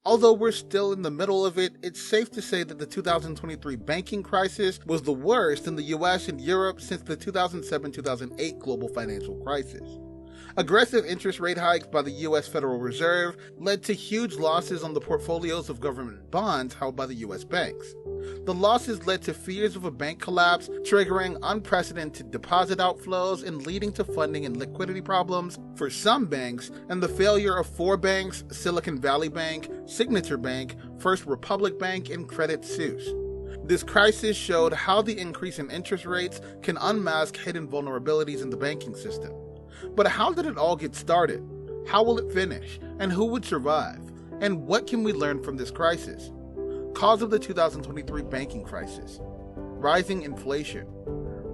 Although we're still in the middle of it, it's safe to say that the 2023 banking crisis was the worst in the US and Europe since the 2007-2008 global financial crisis. Aggressive interest rate hikes by the US Federal Reserve led to huge losses on the portfolios of government bonds held by the US banks. The losses led to fears of a bank collapse, triggering unprecedented deposit outflows and leading to funding and liquidity problems for some banks, and the failure of 4 banks: Silicon Valley Bank, Signature Bank, First Republic Bank, and Credit Suisse. This crisis showed how the increase in interest rates can unmask hidden vulnerabilities in the banking system. But how did it all get started? How will it finish? And who would survive? And what can we learn from this crisis? Cause of the 2023 banking crisis: rising inflation.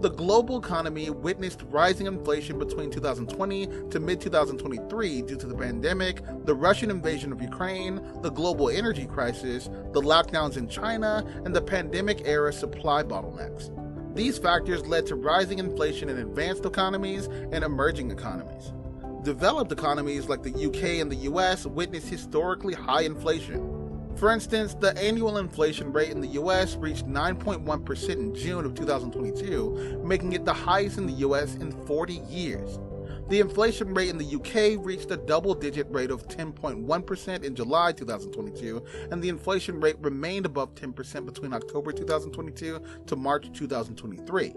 The global economy witnessed rising inflation between 2020 to mid-2023 due to the pandemic, the Russian invasion of Ukraine, the global energy crisis, the lockdowns in China, and the pandemic-era supply bottlenecks. These factors led to rising inflation in advanced economies and emerging economies. Developed economies like the UK and the US witnessed historically high inflation. For instance, the annual inflation rate in the US reached 9.1% in June of 2022, making it the highest in the US in 40 years. The inflation rate in the UK reached a double-digit rate of 10.1% in July 2022, and the inflation rate remained above 10% between October 2022 to March 2023.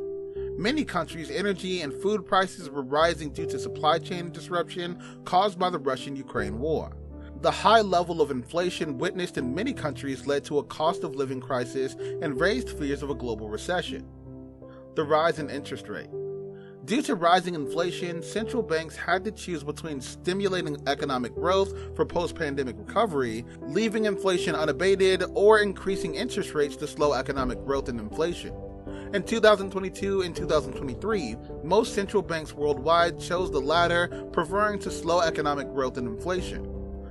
Many countries' energy and food prices were rising due to supply chain disruption caused by the Russian-Ukraine war. The high level of inflation witnessed in many countries led to a cost of living crisis and raised fears of a global recession. The rise in interest rate. Due to rising inflation, central banks had to choose between stimulating economic growth for post-pandemic recovery, leaving inflation unabated, or increasing interest rates to slow economic growth and inflation. In 2022 and 2023, most central banks worldwide chose the latter, preferring to slow economic growth and inflation.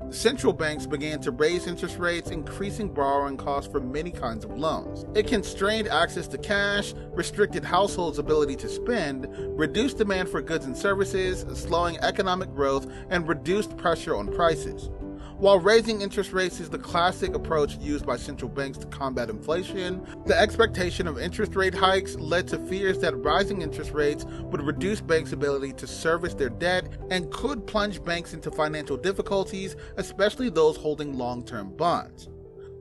Central banks began to raise interest rates, increasing borrowing costs for many kinds of loans. It constrained access to cash, restricted households' ability to spend, reduced demand for goods and services, slowing economic growth, and reduced pressure on prices. While raising interest rates is the classic approach used by central banks to combat inflation, the expectation of interest rate hikes led to fears that rising interest rates would reduce banks' ability to service their debt and could plunge banks into financial difficulties, especially those holding long-term bonds.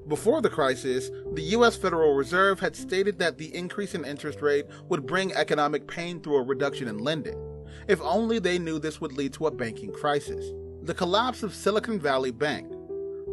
Before the crisis, the US Federal Reserve had stated that the increase in interest rate would bring economic pain through a reduction in lending. If only they knew this would lead to a banking crisis. The collapse of Silicon Valley Bank.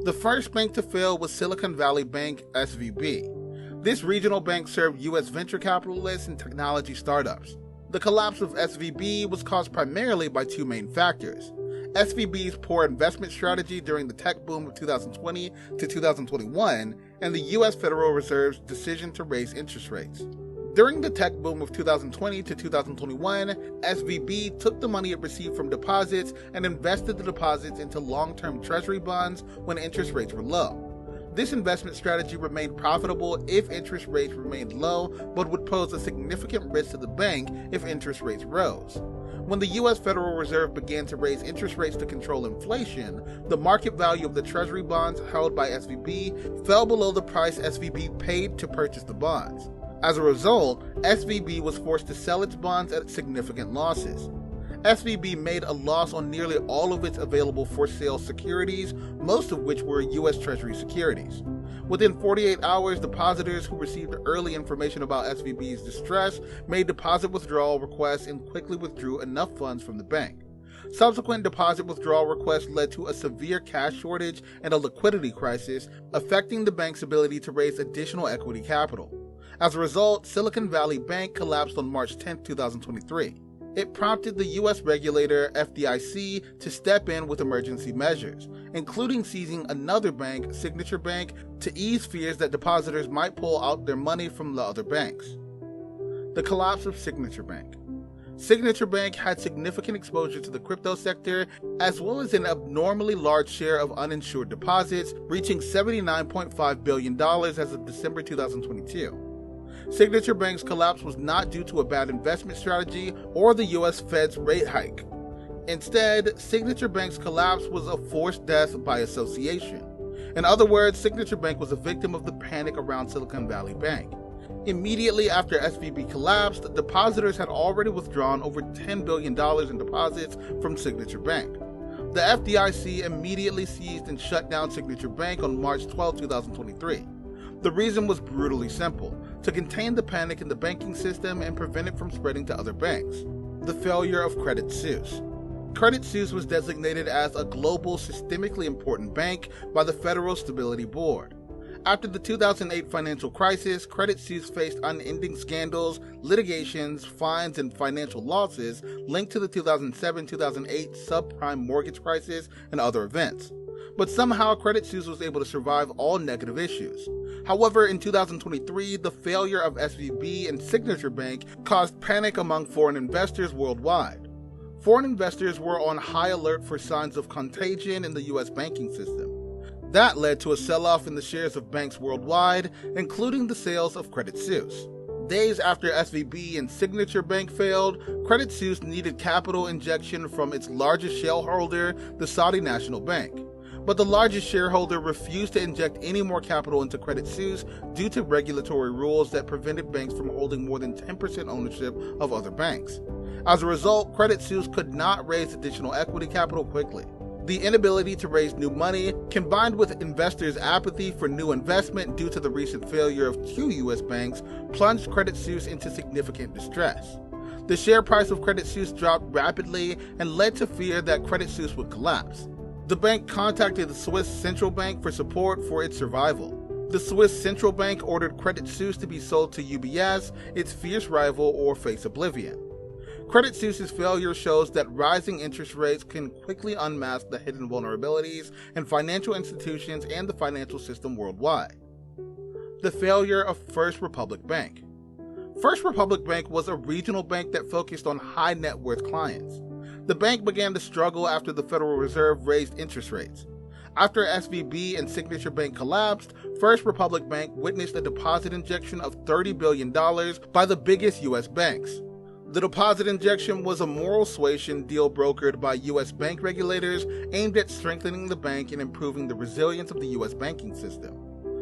The first bank to fail was Silicon Valley Bank, SVB. This regional bank served US venture capitalists and technology startups. The collapse of SVB was caused primarily by 2 main factors: SVB's poor investment strategy during the tech boom of 2020 to 2021, and the US Federal Reserve's decision to raise interest rates. During the tech boom of 2020 to 2021, SVB took the money it received from deposits and invested the deposits into long-term treasury bonds when interest rates were low. This investment strategy remained profitable if interest rates remained low, but would pose a significant risk to the bank if interest rates rose. When the US Federal Reserve began to raise interest rates to control inflation, the market value of the treasury bonds held by SVB fell below the price SVB paid to purchase the bonds. As a result, SVB was forced to sell its bonds at significant losses. SVB made a loss on nearly all of its available for-sale securities, most of which were US Treasury securities. Within 48 hours, depositors who received early information about SVB's distress made deposit withdrawal requests and quickly withdrew enough funds from the bank. Subsequent deposit withdrawal requests led to a severe cash shortage and a liquidity crisis, affecting the bank's ability to raise additional equity capital. As a result, Silicon Valley Bank collapsed on March 10, 2023. It prompted the US regulator, FDIC, to step in with emergency measures, including seizing another bank, Signature Bank, to ease fears that depositors might pull out their money from the other banks. The collapse of Signature Bank. Signature Bank had significant exposure to the crypto sector, as well as an abnormally large share of uninsured deposits, reaching $79.5 billion as of December 2022. Signature Bank's collapse was not due to a bad investment strategy or the US Fed's rate hike. Instead, Signature Bank's collapse was a forced death by association. In other words, Signature Bank was a victim of the panic around Silicon Valley Bank. Immediately after SVB collapsed, depositors had already withdrawn over $10 billion in deposits from Signature Bank. The FDIC immediately seized and shut down Signature Bank on March 12, 2023. The reason was brutally simple: to contain the panic in the banking system and prevent it from spreading to other banks. The failure of Credit Suisse. Credit Suisse was designated as a global systemically important bank by the Federal Stability Board. After the 2008 financial crisis, Credit Suisse faced unending scandals, litigations, fines, and financial losses linked to the 2007-2008 subprime mortgage crisis and other events. But somehow Credit Suisse was able to survive all negative issues. However, in 2023, the failure of SVB and Signature Bank caused panic among foreign investors worldwide. Foreign investors were on high alert for signs of contagion in the US banking system. That led to a sell-off in the shares of banks worldwide, including the sales of Credit Suisse. Days after SVB and Signature Bank failed, Credit Suisse needed capital injection from its largest shareholder, the Saudi National Bank. But the largest shareholder refused to inject any more capital into Credit Suisse due to regulatory rules that prevented banks from holding more than 10% ownership of other banks. As a result, Credit Suisse could not raise additional equity capital quickly. The inability to raise new money, combined with investors' apathy for new investment due to the recent failure of 2 US banks, plunged Credit Suisse into significant distress. The share price of Credit Suisse dropped rapidly and led to fear that Credit Suisse would collapse. The bank contacted the Swiss Central Bank for support for its survival. The Swiss Central Bank ordered Credit Suisse to be sold to UBS, its fierce rival, or face oblivion. Credit Suisse's failure shows that rising interest rates can quickly unmask the hidden vulnerabilities in financial institutions and the financial system worldwide. The failure of First Republic Bank. First Republic Bank was a regional bank that focused on high net worth clients. The bank began to struggle after the Federal Reserve raised interest rates. After SVB and Signature Bank collapsed, First Republic Bank witnessed a deposit injection of $30 billion by the biggest US banks. The deposit injection was a moral suasion deal brokered by US bank regulators aimed at strengthening the bank and improving the resilience of the US banking system.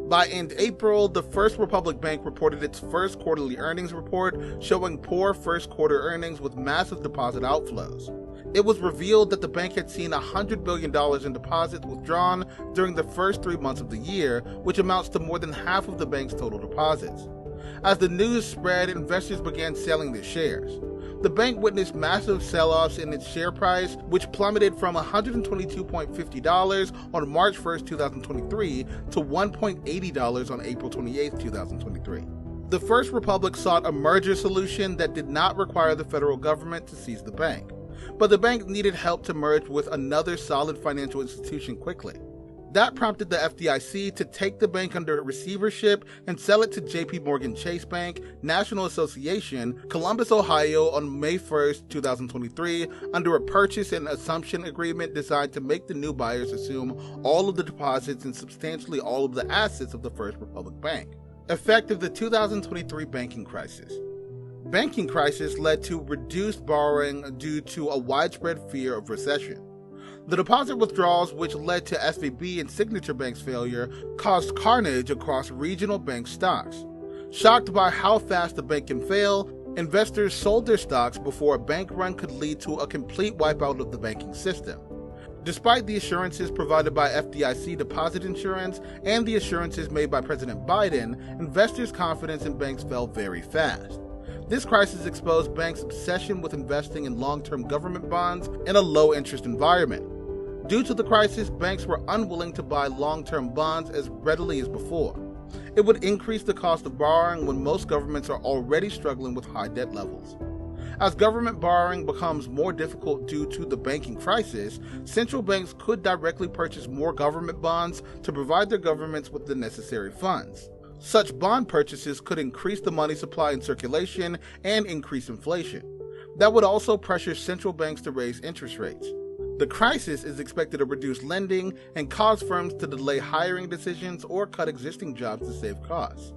By end April, the First Republic Bank reported its first quarterly earnings report, showing poor first quarter earnings with massive deposit outflows. It was revealed that the bank had seen $100 billion in deposits withdrawn during the first 3 months of the year, which amounts to more than half of the bank's total deposits. As the news spread, investors began selling their shares. The bank witnessed massive sell-offs in its share price, which plummeted from $122.50 on March 1, 2023 to $1.80 on April 28, 2023. The First Republic sought a merger solution that did not require the federal government to seize the bank, but the bank needed help to merge with another solid financial institution quickly. That prompted the FDIC to take the bank under receivership and sell it to JP Morgan Chase Bank, National Association, Columbus, Ohio on May 1, 2023 under a purchase and assumption agreement designed to make the new buyers assume all of the deposits and substantially all of the assets of the First Republic Bank. Effect of the 2023 banking crisis. Banking crisis led to reduced borrowing due to a widespread fear of recession. The deposit withdrawals, which led to SVB and Signature Bank's failure, caused carnage across regional bank stocks. Shocked by how fast the bank can fail, investors sold their stocks before a bank run could lead to a complete wipeout of the banking system. Despite the assurances provided by FDIC deposit insurance and the assurances made by President Biden, investors' confidence in banks fell very fast. This crisis exposed banks' obsession with investing in long-term government bonds in a low-interest environment. Due to the crisis, banks were unwilling to buy long-term bonds as readily as before. It would increase the cost of borrowing when most governments are already struggling with high debt levels. As government borrowing becomes more difficult due to the banking crisis, central banks could directly purchase more government bonds to provide their governments with the necessary funds. Such bond purchases could increase the money supply in circulation and increase inflation. That would also pressure central banks to raise interest rates. The crisis is expected to reduce lending and cause firms to delay hiring decisions or cut existing jobs to save costs.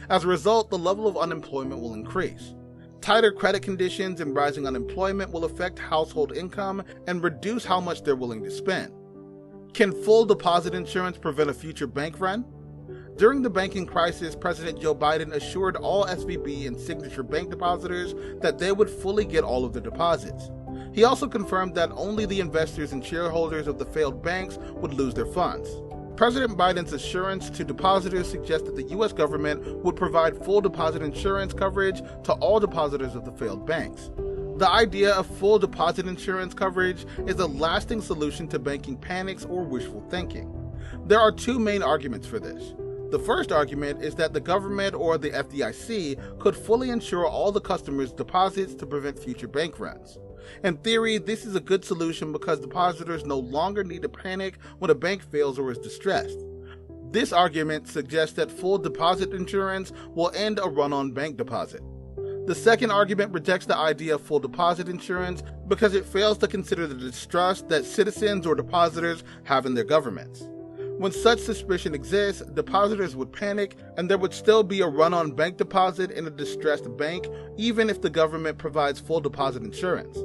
As a result, the level of unemployment will increase. Tighter credit conditions and rising unemployment will affect household income and reduce how much they're willing to spend. Can full deposit insurance prevent a future bank run? During the banking crisis, President Joe Biden assured all SVB and Signature Bank depositors that they would fully get all of their deposits. He also confirmed that only the investors and shareholders of the failed banks would lose their funds. President Biden's assurance to depositors suggests that the U.S. government would provide full deposit insurance coverage to all depositors of the failed banks. The idea of full deposit insurance coverage is a lasting solution to banking panics or wishful thinking. There are two main arguments for this. The first argument is that the government or the FDIC could fully insure all the customers' deposits to prevent future bank runs. In theory, this is a good solution because depositors no longer need to panic when a bank fails or is distressed. This argument suggests that full deposit insurance will end a run on bank deposit. The second argument rejects the idea of full deposit insurance because it fails to consider the distrust that citizens or depositors have in their governments. When such suspicion exists, depositors would panic and there would still be a run on bank deposit in a distressed bank, even if the government provides full deposit insurance.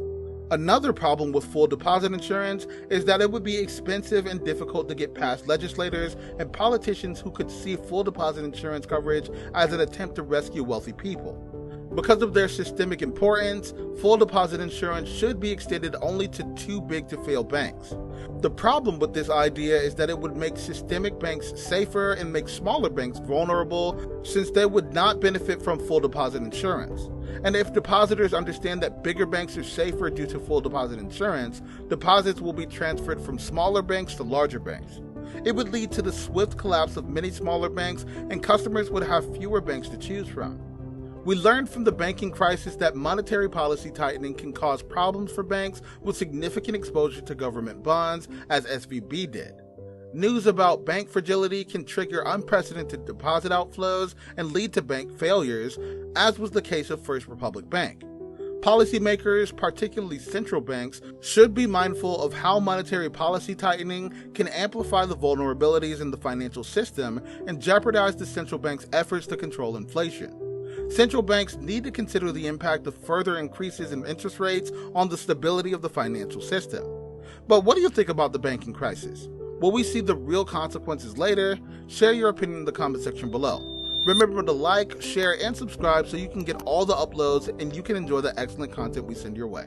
Another problem with full deposit insurance is that it would be expensive and difficult to get past legislators and politicians who could see full deposit insurance coverage as an attempt to rescue wealthy people. Because of their systemic importance, full deposit insurance should be extended only to too big to fail banks. The problem with this idea is that it would make systemic banks safer and make smaller banks vulnerable, since they would not benefit from full deposit insurance. And if depositors understand that bigger banks are safer due to full deposit insurance, deposits will be transferred from smaller banks to larger banks. It would lead to the swift collapse of many smaller banks, and customers would have fewer banks to choose from. We learned from the banking crisis that monetary policy tightening can cause problems for banks with significant exposure to government bonds, as SVB did. News about bank fragility can trigger unprecedented deposit outflows and lead to bank failures, as was the case of First Republic Bank. Policymakers, particularly central banks, should be mindful of how monetary policy tightening can amplify the vulnerabilities in the financial system and jeopardize the central bank's efforts to control inflation. Central banks need to consider the impact of further increases in interest rates on the stability of the financial system. But what do you think about the banking crisis? Will we see the real consequences later? Share your opinion in the comment section below. Remember to like, share, and subscribe so you can get all the uploads and you can enjoy the excellent content we send your way.